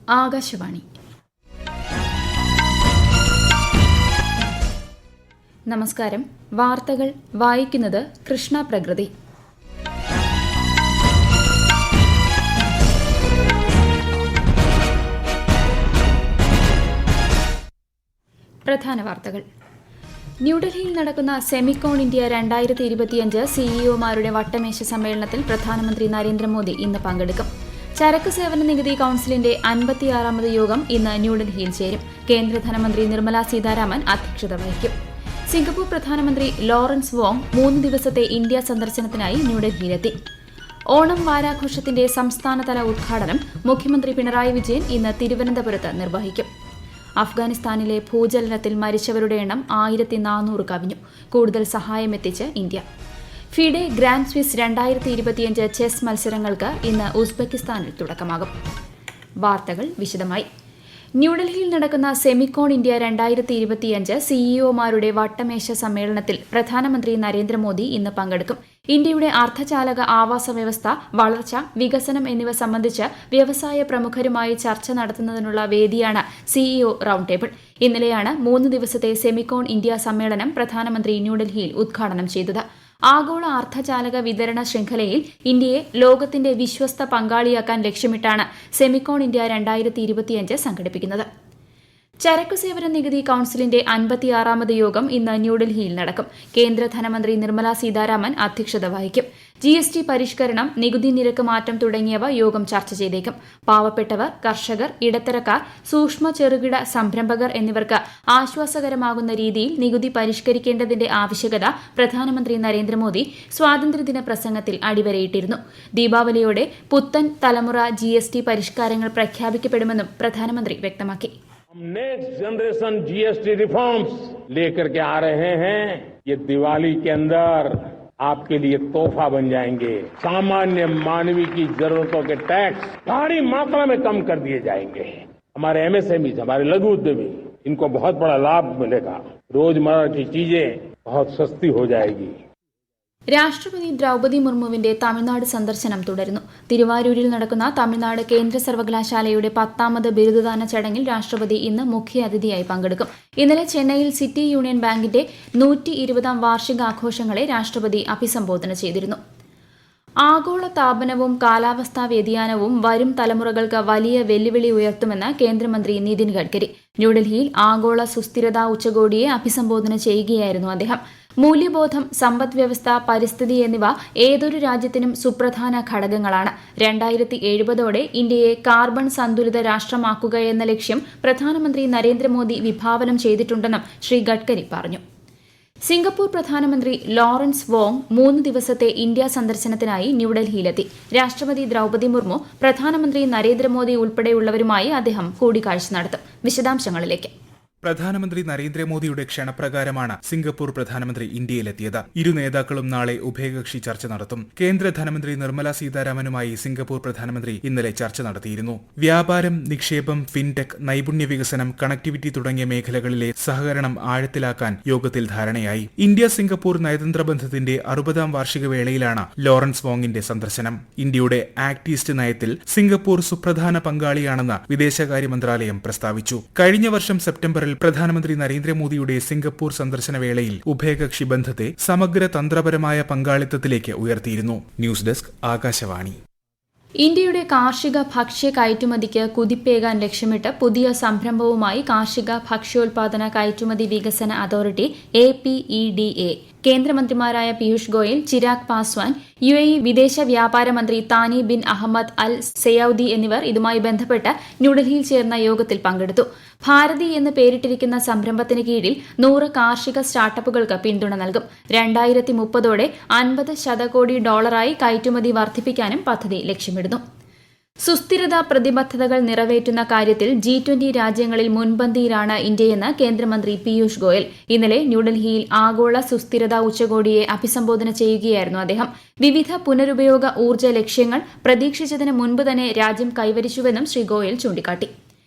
ആകാശവാണി. നമസ്കാരം. വാർത്തകൾ വായിക്കുന്നത് കൃഷ്ണ പ്രകൃതി. പ്രധാന വാർത്തകൾ. ന്യൂഡൽഹിയിൽ നടക്കുന്ന സെമിക്കോൺ ഇന്ത്യ 2025 സിഇഒമാരുടെ വട്ടമേശ സമ്മേളനത്തിൽ പ്രധാനമന്ത്രി നരേന്ദ്രമോദി ഇന്ന് പങ്കെടുക്കും. ചരക്ക് സേവന നികുതി കൌൺസിലിന്റെ 56ാമത് യോഗം ഇന്ന് ന്യൂഡൽഹിയിൽ ചേരും. കേന്ദ്ര ധനമന്ത്രി നിർമ്മല സീതാരാമൻ അധ്യക്ഷത വഹിക്കും. സിംഗപ്പൂർ പ്രധാനമന്ത്രി ലോറൻസ് വോങ് 3 ദിവസത്തെ ഇന്ത്യ സന്ദർശനത്തിനായി ന്യൂഡൽഹിയിലെത്തി. ഓണം വാരാഘോഷത്തിന്റെ സംസ്ഥാനതല ഉദ്ഘാടനം മുഖ്യമന്ത്രി പിണറായി വിജയൻ ഇന്ന് തിരുവനന്തപുരത്ത് നിർവഹിക്കും. അഫ്ഗാനിസ്ഥാനിലെ ഭൂചലനത്തിൽ മരിച്ചവരുടെ എണ്ണം 1400 കവിഞ്ഞു. കൂടുതൽ സഹായമെത്തിച്ച് India. FIDE Grand Swiss 2025 chess മത്സരങ്ങൾക്ക് ഇന്ന് ഉസ്ബെക്കിസ്ഥാനിൽ തുടക്കമാകും. വാർത്തകൾ വിശദമായി. ന്യൂഡൽഹിയിൽ നടക്കുന്ന സെമിക്കോൺ ഇന്ത്യ 2025 സിഇഒമാരുടെ വട്ടമേശ സമ്മേളനത്തിൽ പ്രധാനമന്ത്രി നരേന്ദ്രമോദി ഇന്ന് പങ്കെടുക്കും. ഇന്ത്യയുടെ അർദ്ധചാലക ആവാസ വ്യവസ്ഥ, വളർച്ച, വികസനം എന്നിവ സംബന്ധിച്ച് വ്യവസായ പ്രമുഖരുമായി ചർച്ച നടത്തുന്നതിനുള്ള വേദിയാണ് സിഇഒ റൌണ്ട് ടേബിൾ. ഇന്നലെയാണ് 3 ദിവസത്തെ സെമിക്കോൺ ഇന്ത്യ സമ്മേളനം പ്രധാനമന്ത്രി ന്യൂഡൽഹിയിൽ ഉദ്ഘാടനം ചെയ്തത്. ആഗോള അർദ്ധചാലക വിതരണ ശൃംഖലയിൽ ഇന്ത്യയെ ലോകത്തിന്റെ വിശ്വസ്ത പങ്കാളിയാക്കാൻ ലക്ഷ്യമിട്ടാണ് സെമിക്കോൺ ഇന്ത്യ 2025 സംഘടിപ്പിക്കുന്നത്. ചരക്കു സേവന നികുതി കൌൺസിലിന്റെ 56ാമത് യോഗം ഇന്ന് ന്യൂഡൽഹിയിൽ നടക്കും. കേന്ദ്ര ധനമന്ത്രി നിർമ്മല സീതാരാമൻ അധ്യക്ഷത വഹിക്കും. GST പരിഷ്കരണം, നികുതി നിരക്ക് മാറ്റം തുടങ്ങിയവ യോഗം ചർച്ച ചെയ്തേക്കും. പാവപ്പെട്ടവർ, കർഷകർ, ഇടത്തരക്കാർ, സൂക്ഷ്മ ചെറുകിട സംരംഭകർ എന്നിവർക്ക് ആശ്വാസകരമാകുന്ന രീതിയിൽ നികുതി പരിഷ്കരിക്കേണ്ടതിന്റെ ആവശ്യകത പ്രധാനമന്ത്രി നരേന്ദ്രമോദി സ്വാതന്ത്ര്യദിന പ്രസംഗത്തിൽ അടിവരയിട്ടിരുന്നു. ദീപാവലിയോടെ പുത്തൻ തലമുറ GST പരിഷ്കാരങ്ങൾ പ്രഖ്യാപിക്കപ്പെടുമെന്നും പ്രധാനമന്ത്രി വ്യക്തമാക്കി. हम नेक्स्ट जनरेशन GST रिफॉर्म्स लेकर के आ रहे हैं. ये दिवाली के अंदर आपके लिए तोहफा बन जाएंगे. सामान्य मानवी की जरूरतों के टैक्स भारी मात्रा में कम कर दिए जाएंगे. हमारे MSME, हमारे लघु उद्यमी, इनको बहुत बड़ा लाभ मिलेगा. रोजमर्रा की चीजें बहुत सस्ती हो जाएगी. രാഷ്ട്രപതി ദ്രൌപദി മുർമുവിന്റെ തമിഴ്നാട് സന്ദർശനം തുടരുന്നു. തിരുവാരൂരിൽ നടക്കുന്ന തമിഴ്നാട് കേന്ദ്ര സർവകലാശാലയുടെ 10ാമത് ബിരുദദാന ചടങ്ങിൽ രാഷ്ട്രപതി ഇന്ന് മുഖ്യാതിഥിയായി പങ്കെടുക്കും. ഇന്നലെ ചെന്നൈയിൽ സിറ്റി യൂണിയൻ ബാങ്കിന്റെ 120ാം വാർഷികാഘോഷങ്ങളെ രാഷ്ട്രപതി അഭിസംബോധന ചെയ്തിരുന്നു. ആഗോള താപനവും കാലാവസ്ഥാ വ്യതിയാനവും വരും തലമുറകൾക്ക് വലിയ വെല്ലുവിളി ഉയർത്തുമെന്ന് കേന്ദ്രമന്ത്രി നിതിൻ ഗഡ്കരി. ന്യൂഡൽഹിയിൽ ആഗോള സുസ്ഥിരതാ ഉച്ചകോടിയെ അഭിസംബോധന ചെയ്യുകയായിരുന്നു അദ്ദേഹം. മൂല്യബോധം, സമ്പദ് വ്യവസ്ഥ, പരിസ്ഥിതി എന്നിവ ഏതൊരു രാജ്യത്തിനും സുപ്രധാന ഘടകങ്ങളാണ്. 2070ഓടെ ഇന്ത്യയെ കാർബൺ സന്തുലിത രാഷ്ട്രമാക്കുകയെന്ന ലക്ഷ്യം പ്രധാനമന്ത്രി നരേന്ദ്രമോദി വിഭാവനം ചെയ്തിട്ടുണ്ടെന്നും ശ്രീ ഗഡ്കരി പറഞ്ഞു. സിംഗപ്പൂർ പ്രധാനമന്ത്രി ലോറൻസ് വോങ് 3 ദിവസത്തെ ഇന്ത്യ സന്ദർശനത്തിനായി ന്യൂഡൽഹിയിലെത്തി. രാഷ്ട്രപതി ദ്രൌപദി മുർമു, പ്രധാനമന്ത്രി നരേന്ദ്രമോദി ഉൾപ്പെടെയുള്ളവരുമായി അദ്ദേഹം കൂടിക്കാഴ്ച നടത്തും. വിശദാംശങ്ങളിലേക്ക്. പ്രധാനമന്ത്രി നരേന്ദ്രമോദിയുടെ ക്ഷണപ്രകാരമാണ് സിംഗപ്പൂർ പ്രധാനമന്ത്രി ഇന്ത്യയിലെത്തിയത്. ഇരു നേതാക്കളും നാളെ ഉഭയകക്ഷി ചർച്ച നടത്തും. കേന്ദ്ര ധനമന്ത്രി നിർമ്മല സീതാരാമനുമായി സിംഗപ്പൂർ പ്രധാനമന്ത്രി ഇന്നലെ ചർച്ച നടത്തിയിരുന്നു. വ്യാപാരം, നിക്ഷേപം, ഫിൻടെക്, നൈപുണ്യ വികസനം, കണക്ടിവിറ്റി തുടങ്ങിയ മേഖലകളിലെ സഹകരണം ആഴത്തിലാക്കാൻ യോഗത്തിൽ ധാരണയായി. ഇന്ത്യ സിംഗപ്പൂർ നയതന്ത്ര ബന്ധത്തിന്റെ 60ാം വാർഷിക വേളയിലാണ് ലോറൻസ് വോങ്ങിന്റെ സന്ദർശനം. ഇന്ത്യയുടെ ആക്ട് ഈസ്റ്റ് നയത്തിൽ സിംഗപ്പൂർ സുപ്രധാന പങ്കാളിയാണെന്ന് വിദേശകാര്യ മന്ത്രാലയം പ്രസ്താവിച്ചു. കഴിഞ്ഞ വർഷം സെപ്റ്റംബറിൽ പ്രധാനമന്ത്രി നരേന്ദ്രമോദിയുടെ സിംഗപ്പൂർ സന്ദർശന വേളയിൽ ഉഭയകക്ഷി ബന്ധത്തെ സമഗ്ര തന്ത്രപരമായ പങ്കാളിത്തത്തിലേക്ക് ഉയർത്തിയിരുന്നു. News desk, Akashvani. ഇന്ത്യയുടെ കാർഷിക ഭക്ഷ്യ കയറ്റുമതിക്ക് കുതിപ്പേകാൻ ലക്ഷ്യമിട്ട് പുതിയ സംരംഭവുമായി കാർഷിക ഭക്ഷ്യോൽപാദന കയറ്റുമതി വികസന അതോറിറ്റി APEDA. കേന്ദ്രമന്ത്രിമാരായ പീയൂഷ് ഗോയൽ, ചിരാഗ് പാസ്വാൻ, UAE വിദേശ വ്യാപാര മന്ത്രി താനി ബിൻ അഹമ്മദ് അൽ സെയൌദി എന്നിവർ ഇതുമായി ബന്ധപ്പെട്ട് ന്യൂഡൽഹിയിൽ ചേർന്ന യോഗത്തിൽ പങ്കെടുത്തു. ഭാരതി എന്ന് പേരിട്ടിരിക്കുന്ന സംരംഭത്തിന് കീഴിൽ 100 കാർഷിക സ്റ്റാർട്ടപ്പുകൾക്ക് പിന്തുണ നൽകും. 2030ഓടെ $50 ശതകോടി കയറ്റുമതി വർദ്ധിപ്പിക്കാനും പദ്ധതി ലക്ഷ്യമിടുന്നു. സുസ്ഥിരതാ പ്രതിബദ്ധതകൾ നിറവേറ്റുന്ന കാര്യത്തിൽ G20 രാജ്യങ്ങളിൽ മുൻപന്തിയിലാണ് ഇന്ത്യയെന്ന് കേന്ദ്രമന്ത്രി പീയൂഷ് ഗോയൽ. ഇന്നലെ ന്യൂഡൽഹിയിൽ ആഗോള സുസ്ഥിരതാ ഉച്ചകോടിയെ അഭിസംബോധന ചെയ്യുകയായിരുന്നു അദ്ദേഹം. വിവിധ പുനരുപയോഗ ഊർജ്ജ ലക്ഷ്യങ്ങൾ പ്രതീക്ഷിച്ചതിന് മുൻപ് തന്നെ രാജ്യം കൈവരിച്ചുവെന്നും ശ്രീ ഗോയൽ ചൂണ്ടിക്കാട്ടി.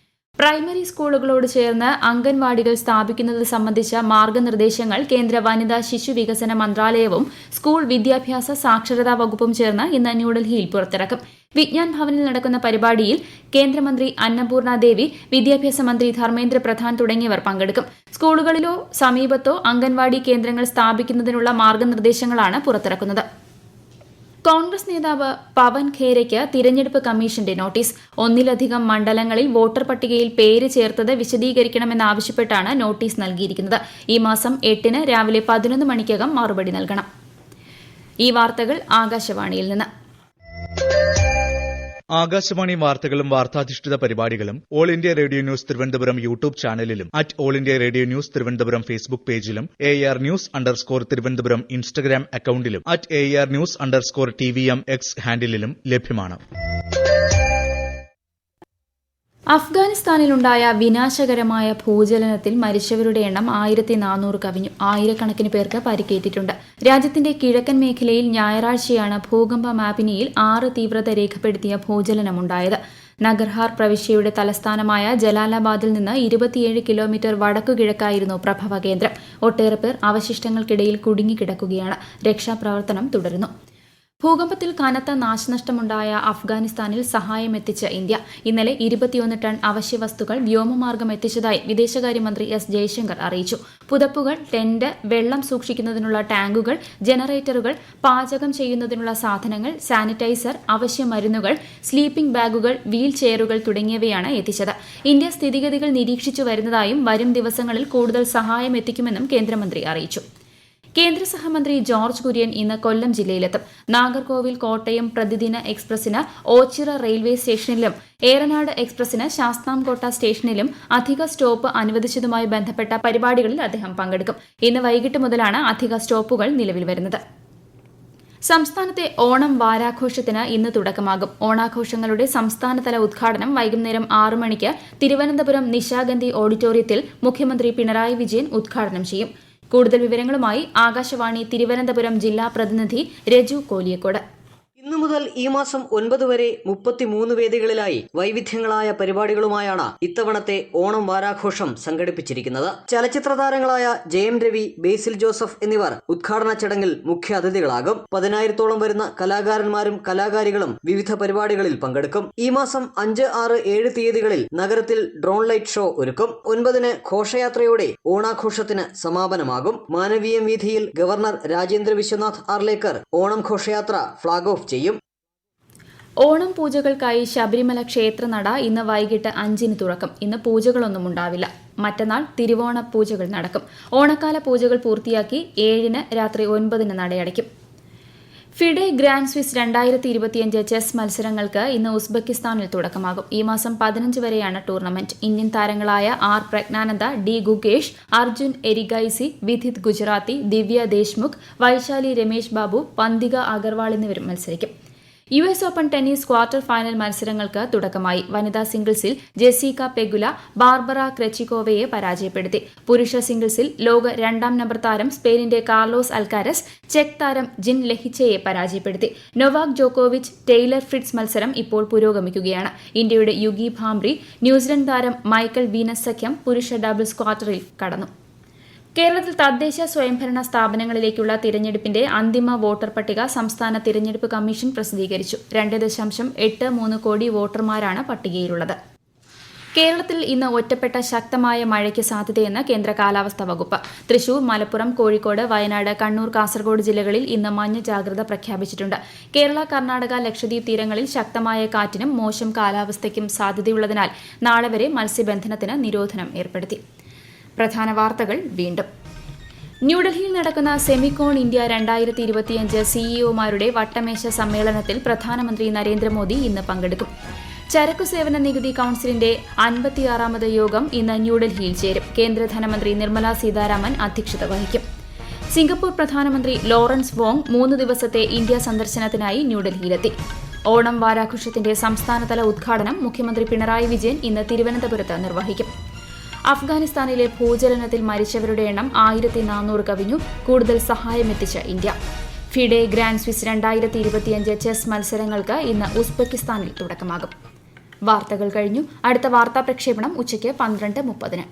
പ്രൈമറി സ്കൂളുകളോട് ചേർന്ന് അംഗൻവാടികൾ സ്ഥാപിക്കുന്നത് സംബന്ധിച്ച മാർഗനിർദ്ദേശങ്ങൾ കേന്ദ്ര വനിതാ ശിശു വികസന മന്ത്രാലയവും സ്കൂൾ വിദ്യാഭ്യാസ സാക്ഷരതാ വകുപ്പും ചേർന്ന് ഇന്ന് ന്യൂഡൽഹിയിൽ പുറത്തിറക്കും. വിജ്ഞാൻ ഭവനിൽ നടക്കുന്ന പരിപാടിയിൽ കേന്ദ്രമന്ത്രി അന്നപൂർണ ദേവി, വിദ്യാഭ്യാസ മന്ത്രി ധർമ്മേന്ദ്ര പ്രധാൻ തുടങ്ങിയവർ പങ്കെടുക്കും. സ്കൂളുകളിലോ സമീപത്തോ അംഗൻവാടി കേന്ദ്രങ്ങൾ സ്ഥാപിക്കുന്നതിനുള്ള മാർഗനിർദ്ദേശങ്ങളാണ് പുറത്തിറക്കുന്നത്. കോൺഗ്രസ് നേതാവ് പവൻ ഖേരയ്ക്ക് തിരഞ്ഞെടുപ്പ് കമ്മീഷന്റെ നോട്ടീസ്. ഒന്നിലധികം മണ്ഡലങ്ങളിൽ വോട്ടർ പട്ടികയിൽ പേര് ചേർത്തത് വിശദീകരിക്കണമെന്നാവശ്യപ്പെട്ടാണ് നോട്ടീസ് നൽകിയിരിക്കുന്നത്. ഈ മാസം 8-ന് രാവിലെ 11 മണിക്കകം മറുപടി നൽകണം. ഈ വാർത്തകൾ ആകാശവാണിയിൽ നിന്ന്. ആകാശവാണി വാർത്തകളും വാർത്താധിഷ്ഠിത പരിപാടികളും All India Radio News Thiruvananthapuram YouTube ചാനലിലും All India Radio News Thiruvananthapuram Facebook പേജിലും AR News_ തിരുവനന്തപുരം ഇൻസ്റ്റഗ്രാം അക്കൌണ്ടിലും AR News_TVM X ഹാൻഡിലും ലഭ്യമാണ്. അഫ്ഗാനിസ്ഥാനിലുണ്ടായ വിനാശകരമായ ഭൂചലനത്തിൽ മരിച്ചവരുടെ എണ്ണം 1400 കവിഞ്ഞു. ആയിരക്കണക്കിന് പേർക്ക് പരിക്കേറ്റിട്ടുണ്ട്. രാജ്യത്തിന്റെ കിഴക്കൻ മേഖലയിൽ ഞായറാഴ്ചയാണ് ഭൂകമ്പ മാപിനിയിൽ 6 തീവ്രത രേഖപ്പെടുത്തിയ ഭൂചലനമുണ്ടായത്. നഗർഹാർ പ്രവിശ്യയുടെ തലസ്ഥാനമായ ജലാലാബാദിൽ നിന്ന് 27 കിലോമീറ്റർ വടക്കുകിഴക്കായിരുന്നു പ്രഭവ കേന്ദ്രം. ഒട്ടേറെ പേർ അവശിഷ്ടങ്ങൾക്കിടയിൽ കുടുങ്ങിക്കിടക്കുകയാണ്. രക്ഷാപ്രവർത്തനം തുടരുന്നു. ഭൂകമ്പത്തിൽ കനത്ത നാശനഷ്ടമുണ്ടായ അഫ്ഗാനിസ്ഥാനിൽ സഹായമെത്തിച്ച് ഇന്ത്യ. ഇന്നലെ 21 ടൺ അവശ്യവസ്തുക്കൾ വ്യോമമാർഗം എത്തിച്ചതായി വിദേശകാര്യമന്ത്രി എസ് ജയശങ്കർ അറിയിച്ചു. പുതപ്പുകൾ, ടെന്റ്, വെള്ളം സൂക്ഷിക്കുന്നതിനുള്ള ടാങ്കുകൾ, ജനറേറ്ററുകൾ, പാചകം ചെയ്യുന്നതിനുള്ള സാധനങ്ങൾ, സാനിറ്റൈസർ, അവശ്യ മരുന്നുകൾ, സ്ലീപ്പിംഗ് ബാഗുകൾ, വീൽ ചെയറുകൾ തുടങ്ങിയവയാണ് എത്തിച്ചത്. ഇന്ത്യ സ്ഥിതിഗതികൾ നിരീക്ഷിച്ചു വരുന്നതായും വരും ദിവസങ്ങളിൽ കൂടുതൽ സഹായം എത്തിക്കുമെന്നും കേന്ദ്രമന്ത്രി അറിയിച്ചു. കേന്ദ്ര സഹമന്ത്രി ജോർജ് കുര്യൻ ഇന്ന് കൊല്ലം ജില്ലയിലെത്തും. നാഗർകോവിൽ കോട്ടയം പ്രതിദിന എക്സ്പ്രസിന് ഓച്ചിറ റെയിൽവേ സ്റ്റേഷനിലും ഏറനാട് എക്സ്പ്രസിന് ശാസ്താംകോട്ട സ്റ്റേഷനിലും അധിക സ്റ്റോപ്പ് അനുവദിച്ചതുമായി ബന്ധപ്പെട്ട പരിപാടികളിൽ അദ്ദേഹം പങ്കെടുക്കും. ഇന്ന് വൈകിട്ട് മുതലാണ് അധിക സ്റ്റോപ്പുകൾ നിലവിൽ വരുന്നത്. സംസ്ഥാനത്തെ ഓണം വാരാഘോഷത്തിന് ഇന്ന് തുടക്കമാകും. ഓണാഘോഷങ്ങളുടെ സംസ്ഥാനതല ഉദ്ഘാടനം വൈകുന്നേരം 6 മണിക്ക് തിരുവനന്തപുരം നിശാഗന്ധി ഓഡിറ്റോറിയത്തിൽ മുഖ്യമന്ത്രി പിണറായി വിജയൻ ഉദ്ഘാടനം ചെയ്യും. കൂടുതൽ വിവരങ്ങളുമായി ആകാശവാണി തിരുവനന്തപുരം ജില്ലാ പ്രതിനിധി രജു കോലിയക്കോട്. ഇന്നു മുതൽ ഈ മാസം 9 വരെ 33 വേദികളിലായി വൈവിധ്യങ്ങളായ പരിപാടികളുമായാണ് ഇത്തവണത്തെ ഓണം വാരാഘോഷം സംഘടിപ്പിച്ചിരിക്കുന്നത്. ചലച്ചിത്ര താരങ്ങളായ ജയം രവി, ബേസിൽ ജോസഫ് എന്നിവർ ഉദ്ഘാടന ചടങ്ങിൽ മുഖ്യ അതിഥികളാകും. 10,000-ഓളം വരുന്ന കലാകാരന്മാരും കലാകാരികളും വിവിധ പരിപാടികളിൽ പങ്കെടുക്കും. ഈ മാസം 5, 6, 7 തീയതികളിൽ നഗരത്തിൽ ഡ്രോൺ ലൈറ്റ് ഷോ ഒരുക്കും. 9-ന് ഘോഷയാത്രയോടെ ഓണാഘോഷത്തിന് സമാപനമാകും. മാനവീയം വീഥിയിൽ ഗവർണർ രാജേന്ദ്ര വിശ്വനാഥ് ആർലേക്കർ ഓണം ഘോഷയാത്ര ഫ്ളാഗ് ഓഫ് ചെയ്യും. ഓണം പൂജകൾക്കായി ശബരിമല ക്ഷേത്രനട ഇന്ന് വൈകിട്ട് 5-ന് തുറക്കും. ഇന്ന് പൂജകളൊന്നും ഉണ്ടാവില്ല. മറ്റന്നാൾ തിരുവോണ പൂജകൾ നടക്കും. ഓണക്കാല പൂജകൾ പൂർത്തിയാക്കി 7-ന് രാത്രി 9-ന് നടയടയ്ക്കും. ഫിഡെ ഗ്രാൻഡ് സ്വിസ് 2025 ചെസ് മത്സരങ്ങൾക്ക് ഇന്ന് ഉസ്ബെക്കിസ്ഥാനിൽ തുടക്കമാകും. ഈ മാസം 15 വരെയാണ് ടൂർണമെന്റ്. ഇന്ത്യൻ താരങ്ങളായ ആർ പ്രജ്ഞാനന്ദ, ഡി ഗുകേഷ്, അർജുൻ എരിഗൈസി, വിധിത് ഗുജറാത്തി, ദിവ്യ ദേശ്മുഖ്, വൈശാലി രമേശ് ബാബു, പന്തിക അഗർവാൾ എന്നിവരും മത്സരിക്കും. US open tennis quarter final മത്സരങ്ങൾക്ക് തുടക്കമായി. വനിതാ സിംഗിൾസിൽ ജെസിക്ക പെഗുല ബാർബറ ക്രെച്ചിക്കോവയെ പരാജയപ്പെടുത്തി. പുരുഷ സിംഗിൾസിൽ ലോക 2ാം നമ്പർ താരം സ്പെയിനിന്റെ കാർലോസ് അൽക്കാരസ് ചെക്ക് താരം ജിൻ ലെഹിച്ചയെ പരാജയപ്പെടുത്തി. നൊവാക് ജോക്കോവിച്ച് ടെയ്ലർ ഫ്രിറ്റ്സ് മത്സരം ഇപ്പോൾ പുരോഗമിക്കുകയാണ്. ഇന്ത്യയുടെ യുഗി ഭാംബ്രി, ന്യൂസിലൻഡ് താരം മൈക്കൽ വീനസ് സഖ്യം പുരുഷ ഡബിൾസ് ക്വാർട്ടറിൽ കടന്നു. കേരളത്തിൽ തദ്ദേശ സ്വയംഭരണ സ്ഥാപനങ്ങളിലേക്കുള്ള തിരഞ്ഞെടുപ്പിന്റെ അന്തിമ വോട്ടർ പട്ടിക സംസ്ഥാന തിരഞ്ഞെടുപ്പ് കമ്മീഷൻ പ്രസിദ്ധീകരിച്ചു. 2.83 കോടി വോട്ടർമാരാണ് പട്ടികയിലുള്ളത്. കേരളത്തിൽ ഇന്ന് ഒറ്റപ്പെട്ട ശക്തമായ മഴയ്ക്ക് സാധ്യതയെന്ന് കേന്ദ്ര കാലാവസ്ഥാ വകുപ്പ്. തൃശൂർ, മലപ്പുറം, കോഴിക്കോട്, വയനാട്, കണ്ണൂർ, കാസർഗോഡ് ജില്ലകളിൽ ഇന്ന് മഞ്ഞ ജാഗ്രത പ്രഖ്യാപിച്ചിട്ടുണ്ട്. കേരള, കർണാടക, ലക്ഷദ്വീപ് തീരങ്ങളിൽ ശക്തമായ കാറ്റിനും മോശം കാലാവസ്ഥയ്ക്കും സാധ്യതയുള്ളതിനാൽ നാളെ വരെ മത്സ്യബന്ധനത്തിന് നിരോധനം ഏർപ്പെടുത്തി. പ്രധാന വാർത്തകൾ വീണ്ടും. ന്യൂഡൽഹിയിൽ നടക്കുന്ന സെമിക്കോൺ ഇന്ത്യ 2025 സിഇഒമാരുടെ വട്ടമേശ സമ്മേളനത്തിൽ പ്രധാനമന്ത്രി നരേന്ദ്രമോദി ഇന്ന് പങ്കെടുക്കും. ചരക്കു സേവന നികുതി കൌൺസിലിന്റെ 56ാമത് യോഗം ഇന്ന് ന്യൂഡൽഹിയിൽ ചേരും. കേന്ദ്ര ധനമന്ത്രി നിർമ്മല സീതാരാമൻ അധ്യക്ഷത വഹിക്കും. സിംഗപ്പൂർ പ്രധാനമന്ത്രി ലോറൻസ് വോങ് 3 ദിവസത്തെ ഇന്ത്യ സന്ദർശനത്തിനായി ന്യൂഡൽഹിയിലെത്തി. ഓണം വാരാഘോഷത്തിന്റെ സംസ്ഥാനതല ഉദ്ഘാടനം മുഖ്യമന്ത്രി പിണറായി വിജയൻ ഇന്ന് തിരുവനന്തപുരത്ത് നിർവഹിക്കും. അഫ്ഗാനിസ്ഥാനിലെ ഭൂചലനത്തിൽ മരിച്ചവരുടെ എണ്ണം 1400 കവിഞ്ഞു. കൂടുതൽ സഹായമെത്തിച്ച് India. FIDE Grand Swiss 2025 chess മത്സരങ്ങൾക്ക് ഇന്ന് ഉസ്ബെക്കിസ്ഥാനിൽ തുടക്കമാകും. വാർത്തകൾ കഴിഞ്ഞു. അടുത്ത വാർത്താ പ്രക്ഷേപണം ഉച്ചയ്ക്ക് 12:30.